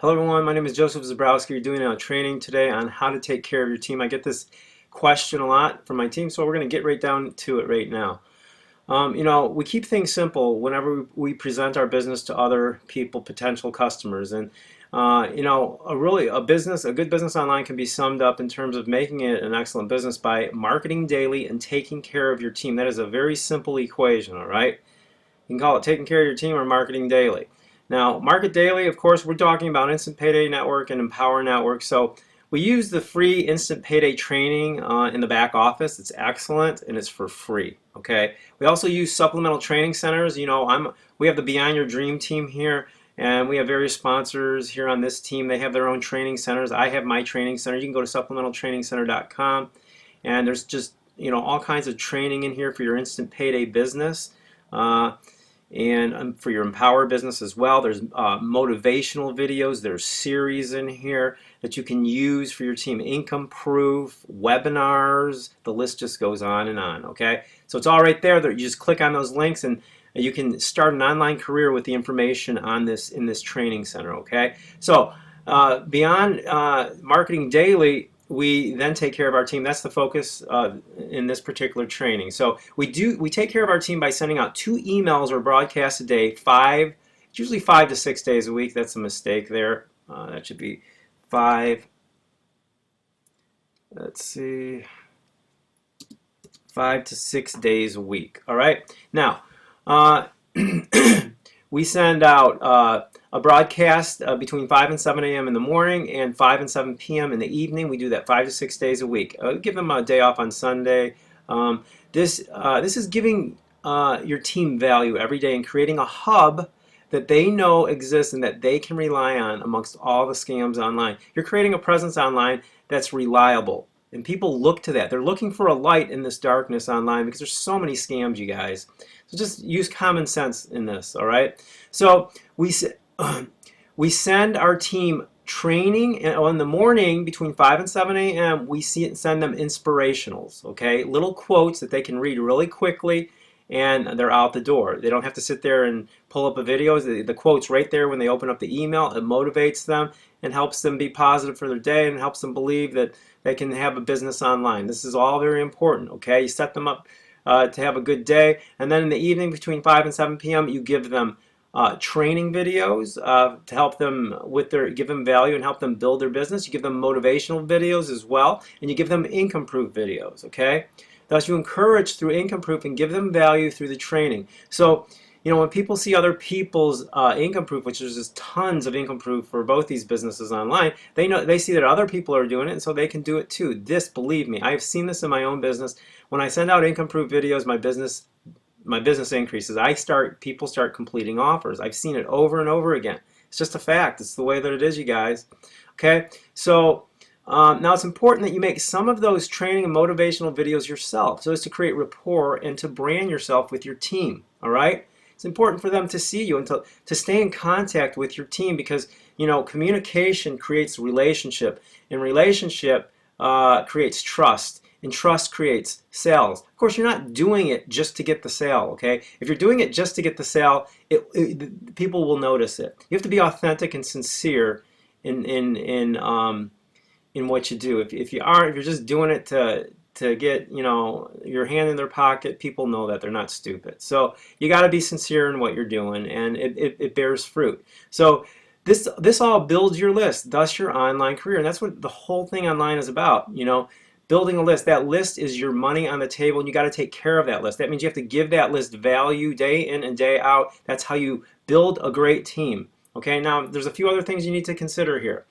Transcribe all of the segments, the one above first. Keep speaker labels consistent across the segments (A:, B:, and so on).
A: Hello everyone, my name is Joseph Zabrowski. You're doing a training today on how to take care of your team. I get this question a lot from my team, so we're going to get right down to it right now. We keep things simple whenever we present our business to other people, potential customers. And a good business online can be summed up in terms of making it an excellent business by marketing daily and taking care of your team. That is a very simple equation, all right? You can call it taking care of your team or marketing daily. Now, Market Daily, of course, we're talking about Instant Payday Network and Empower Network. So we use the free Instant Payday training in the back office. It's excellent and it's for free. Okay. We also use supplemental training centers. We have the Beyond Your Dream team here, and we have various sponsors here on this team. They have their own training centers. I have my training center. You can go to supplementaltrainingcenter.com, and there's just all kinds of training in here for your Instant Payday business. And for your Empower business as well. There's motivational videos, there's series in here that you can use for your team, income proof, webinars, the list just goes on and on, okay? So it's all right there. You just click on those links and you can start an online career with the information on this in this training center, okay? So beyond Marketing Daily, we then take care of our team. That's the focus in this particular training. So we take care of our team by sending out 2 emails or broadcasts a day, it's usually 5 to 6 days a week. That's a mistake there. That should be 5 to 6 days a week. All right. Now, we send out a broadcast between 5 and 7 a.m. in the morning and 5 and 7 p.m. in the evening. We do that 5 to 6 days a week. Give them a day off on Sunday. This is giving your team value every day and creating a hub that they know exists and that they can rely on amongst all the scams online. You're creating a presence online that's reliable, and people look to that. They're looking for a light in this darkness online because there's so many scams, you guys. So just use common sense in this, all right? So we send our team training, and in the morning between 5 and 7 a.m. we send them inspirationals, okay? Little quotes that they can read really quickly, and they're out the door. They don't have to sit there and pull up a video. The quote's right there when they open up the email. It motivates them and helps them be positive for their day and helps them believe that they can have a business online. This is all very important, okay? You set them up to have a good day, and then in the evening between 5 and 7 p.m. you give them training videos to help them give them value and help them build their business. You give them motivational videos as well, and you give them income proof videos, okay? Thus you encourage through income proof and give them value through the training. So when people see other people's income proof, which there's just tons of income proof for both these businesses online, they see that other people are doing it, and so they can do it too. Believe me, I've seen this in my own business. When I send out income proof videos, my business increases. People start completing offers. I've seen it over and over again. It's just a fact. It's the way that it is, you guys. Okay, so now it's important that you make some of those training and motivational videos yourself, so as to create rapport and to brand yourself with your team. All right, it's important for them to see you and to stay in contact with your team, because communication creates relationship, and relationship creates trust. And trust creates sales. Of course, you're not doing it just to get the sale, okay? If you're doing it just to get the sale, people will notice it. You have to be authentic and sincere in what you do. If you're just doing it to get your hand in their pocket, people know that they're not stupid. So you got to be sincere in what you're doing, and it bears fruit. So this all builds your list, thus your online career, and that's what the whole thing online is about. Building a list. That list is your money on the table, and you got to take care of that list. That means you have to give that list value day in and day out. That's how you build a great team. Okay, now there's a few other things you need to consider here.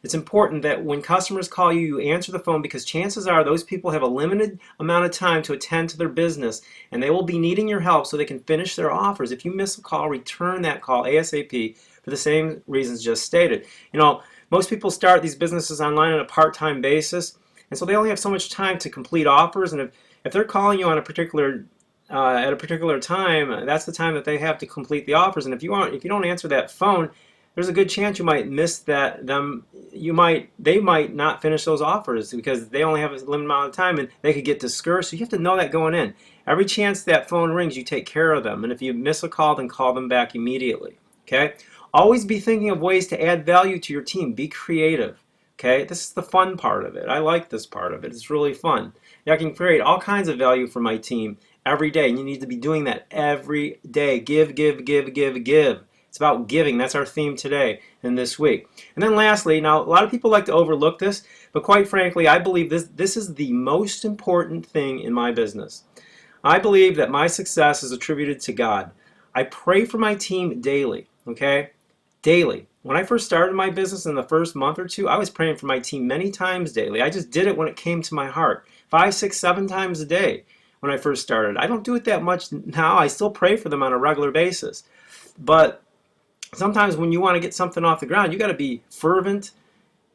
A: It's important that when customers call you, you answer the phone, because chances are those people have a limited amount of time to attend to their business, and they will be needing your help so they can finish their offers. If you miss a call, return that call ASAP for the same reasons just stated. Most people start these businesses online on a part-time basis, and so they only have so much time to complete offers, and if they're calling you on at a particular time, that's the time that they have to complete the offers. And if you don't answer that phone, there's a good chance you might miss they might not finish those offers because they only have a limited amount of time, and they could get discouraged. So you have to know that going in. Every chance that phone rings, you take care of them, and if you miss a call, then call them back immediately. Okay? Always be thinking of ways to add value to your team. Be creative. Okay, this is the fun part of it. I like this part of it. It's really fun. I can create all kinds of value for my team every day, and you need to be doing that every day. Give, give, give, give, give. It's about giving. That's our theme today and this week. And then lastly, now a lot of people like to overlook this, but quite frankly, I believe this is the most important thing in my business. I believe that my success is attributed to God. I pray for my team daily, okay? Daily. When I first started my business in the first month or two, I was praying for my team many times daily. I just did it when it came to my heart. 5, 6, 7 times a day when I first started. I don't do it that much now. I still pray for them on a regular basis. But sometimes when you want to get something off the ground, you got to be fervent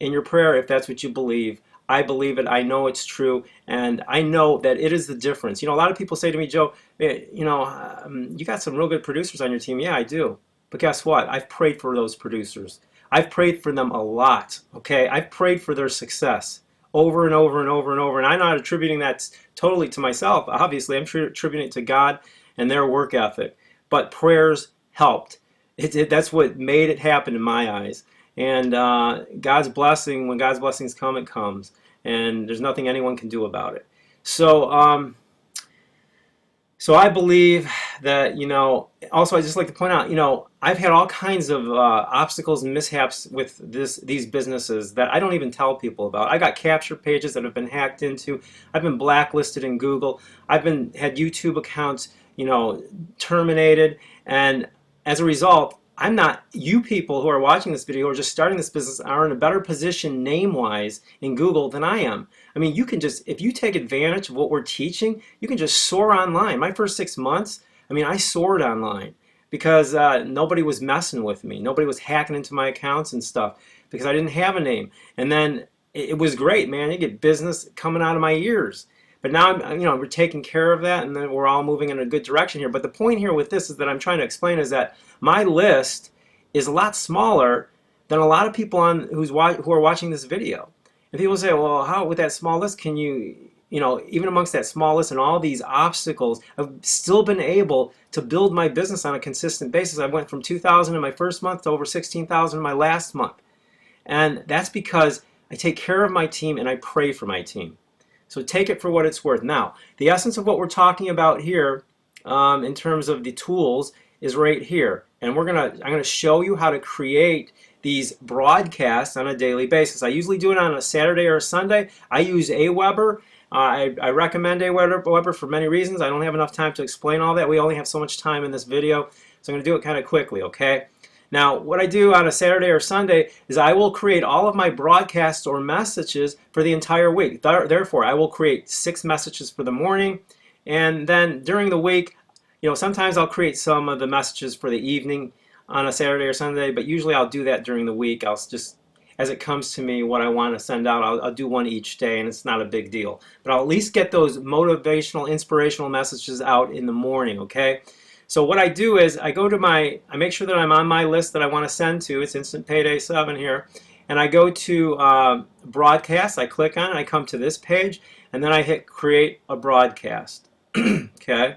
A: in your prayer if that's what you believe. I believe it. I know it's true, and I know that it is the difference. A lot of people say to me, Joe, you got some real good producers on your team. Yeah, I do. But guess what? I've prayed for those producers. I've prayed for them a lot, okay? I've prayed for their success over and over and over and over, and I'm not attributing that totally to myself. Obviously, I'm attributing it to God and their work ethic. But prayers helped. That's what made it happen in my eyes. And God's blessing, when God's blessings come, it comes. And there's nothing anyone can do about it. So, so I believe that, also I just like to point out, I've had all kinds of obstacles and mishaps with these businesses that I don't even tell people about. I got capture pages that have been hacked into. I've been blacklisted in Google. I've had YouTube accounts, terminated. And as a result, you people who are watching this video or just starting this business are in a better position name-wise in Google than I am. I mean, if you take advantage of what we're teaching, you can just soar online. My first 6 months, I soared online because nobody was messing with me. Nobody was hacking into my accounts and stuff because I didn't have a name. And then it was great, man. You get business coming out of my ears. But now, we're taking care of that, and then we're all moving in a good direction here. But the point here with this is that I'm trying to explain is that my list is a lot smaller than a lot of people who are watching this video. And people say, well, how with that small list can you, even amongst that small list and all these obstacles, I've still been able to build my business on a consistent basis. I went from 2,000 in my first month to over 16,000 in my last month. And that's because I take care of my team and I pray for my team. So take it for what it's worth. Now, the essence of what we're talking about here in terms of the tools is right here. And I'm gonna show you how to create these broadcasts on a daily basis. I usually do it on a Saturday or a Sunday. I use Aweber. I recommend Aweber for many reasons. I don't have enough time to explain all that. We only have so much time in this video, so I'm going to do it kind of quickly, okay? Now, what I do on a Saturday or Sunday is I will create all of my broadcasts or messages for the entire week. Therefore, I will create 6 messages for the morning, and then during the week, sometimes I'll create some of the messages for the evening on a Saturday or Sunday, but usually I'll do that during the week. I'll just, as it comes to me, what I want to send out, I'll do one each day, and it's not a big deal. But I'll at least get those motivational, inspirational messages out in the morning, okay? So what I do is I make sure that I'm on my list that I want to send to. It's Instant Payday 7 here. And I go to broadcast, I click on it, I come to this page, and then I hit create a broadcast. Okay?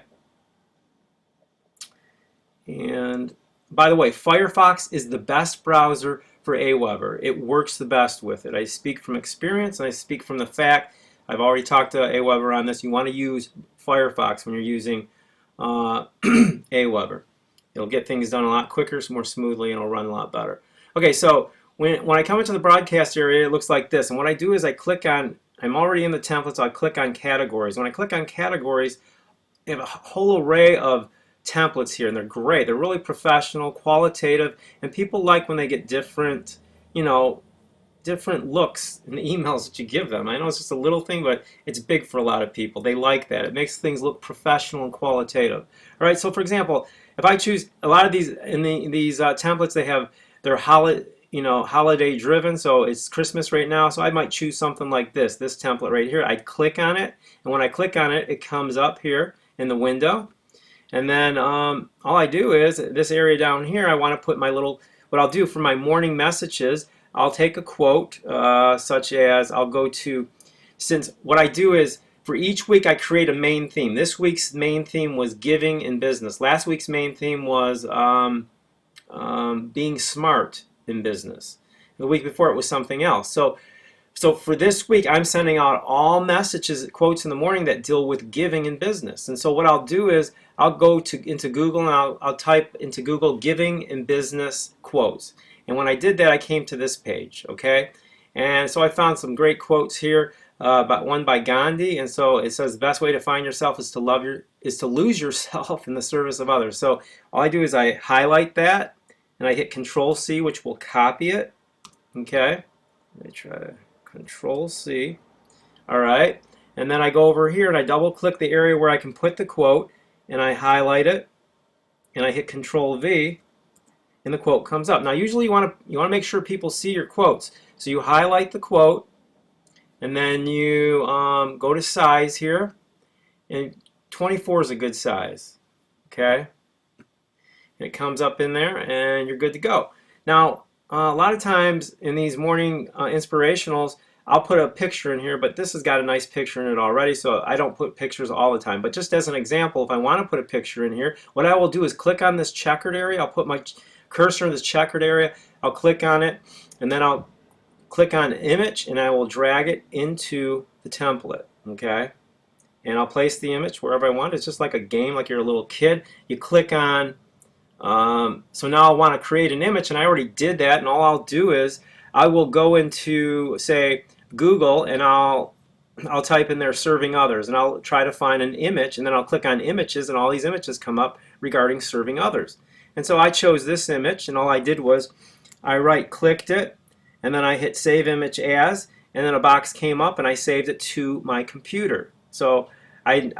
A: And by the way, Firefox is the best browser for Aweber. It works the best with it. I speak from experience, and I speak from the fact, I've already talked to Aweber on this, you want to use Firefox when you're using Aweber. It'll get things done a lot quicker, more smoothly, and it'll run a lot better. Okay, so when I come into the broadcast area, it looks like this. And what I do is I click on, I'm already in the template, so I click on categories. When I click on categories, I have a whole array of templates here, and they're great. They're really professional, qualitative, and people like when they get different, different looks in the emails that you give them. I know it's just a little thing, but it's big for a lot of people. They like that. It makes things look professional and qualitative. All right, so for example, if I choose a lot of these in these templates, they're holiday driven. So it's Christmas right now, so I might choose something like this template right here. I'd click on it, and when I click on it, it comes up here in the window. And then all I do is this area down here, I want to put what I'll do for my morning messages, I'll take a quote such as since what I do is for each week I create a main theme. This week's main theme was giving in business. Last week's main theme was being smart in business. The week before it was something else. So for this week, I'm sending out all messages, quotes in the morning that deal with giving in business. And so what I'll do is I'll go into Google and I'll type into Google giving in business quotes. And when I did that, I came to this page, okay? And so I found some great quotes here. One by Gandhi, and so it says the best way to find yourself is to lose yourself in the service of others. So all I do is I highlight that and I hit Control C, which will copy it. Okay, let me try to Control C. All right, and then I go over here and I double click the area where I can put the quote and I highlight it and I hit Control V and the quote comes up. Now usually you want to make sure people see your quotes. So you highlight the quote and then you go to size here, and 24 is a good size, okay? And it comes up in there and you're good to go. Now a lot of times in these morning inspirationals, I'll put a picture in here, but this has got a nice picture in it already, so I don't put pictures all the time. But just as an example, if I want to put a picture in here, what I will do is click on this checkered area. I'll put my cursor in this checkered area, I'll click on it, and then I'll click on image and I will drag it into the template, okay? And I'll place the image wherever I want. It's just like a game, like you're a little kid. You click on, so now I want to create an image, and I already did that, and all I'll do is I will go into, say, Google, and I'll type in there serving others, and I'll try to find an image, and then I'll click on images, and all these images come up regarding serving others. And so I chose this image, and all I did was I right-clicked it, and then I hit Save Image As, and then a box came up and I saved it to my computer. So I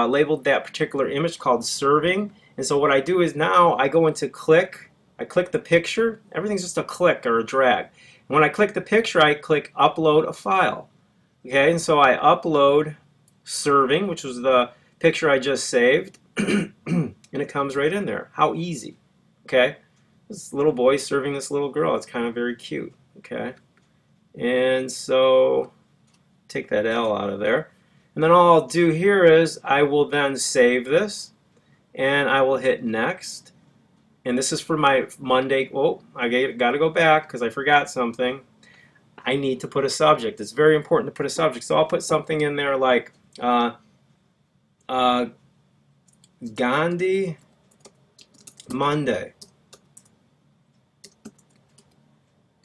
A: labeled that particular image called Serving, and so what I do is now I go into Click, I click the picture, everything's just a click or a drag. And when I click the picture, I click Upload a File. Okay, and so I upload Serving, which was the picture I just saved, and it comes right in there. How easy, okay? This little boy serving this little girl, it's kind of very cute. Okay, and so take that L out of there, and then all I'll do here is I will then save this and I will hit next, and this is for my Monday. Oh, I got to go back because I forgot something. I need to put a subject. It's very important to put a subject, so I'll put something in there like Gandhi Monday.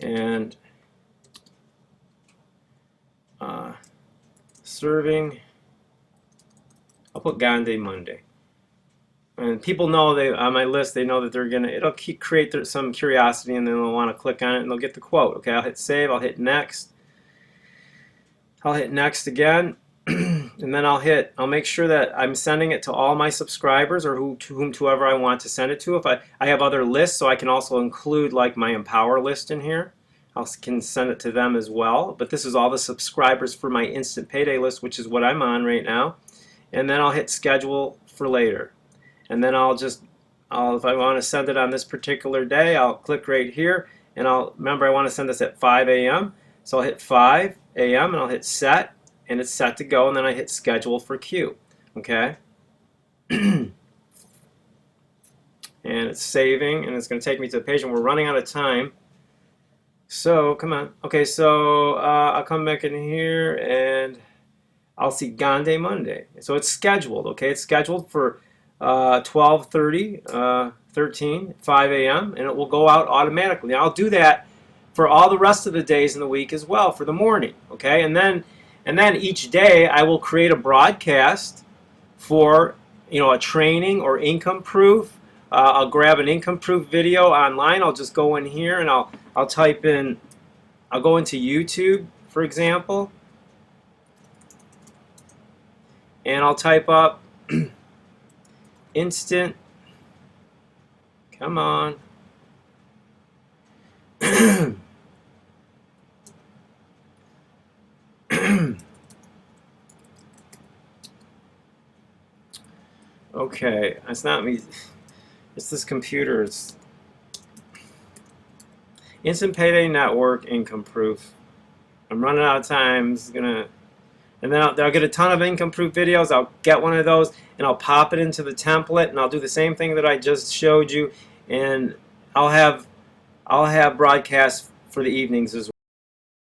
A: And serving, I'll put Gandhi Monday. And people know on my list, they know that it'll create some curiosity, and then they'll want to click on it and they'll get the quote. Okay, I'll hit save, I'll hit next. I'll hit next again, and then I'll make sure that I'm sending it to all my subscribers or whoever I want to send it to. If I have other lists, so I can also include like my Empower list in here. I can send it to them as well. But this is all the subscribers for my Instant Payday list, which is what I'm on right now. And then I'll hit schedule for later. And then if I want to send it on this particular day, I'll click right here, and remember I want to send this at 5 a.m. So I'll hit 5 a.m. and I'll hit set, and it's set to go, and then I hit schedule for queue. Okay? And it's saving, and it's going to take me to the page, and we're running out of time. So come on. Okay, so I'll come back in here and I'll see Gandhi Monday. So it's scheduled, okay? It's scheduled for 12:30, 5 a.m. and it will go out automatically. Now, I'll do that for all the rest of the days in the week as well for the morning, okay? And then each day I will create a broadcast for a training or income proof. I'll grab an income proof video online. I'll just go in here and I'll type in. I'll go into YouTube, for example, and I'll type up instant. Come on. Okay, it's not me. It's this computer. It's Instant Payday Network income proof. I'm running out of time. And then I'll get a ton of income proof videos. I'll get one of those and I'll pop it into the template, and I'll do the same thing that I just showed you, and I'll have broadcasts for the evenings as well.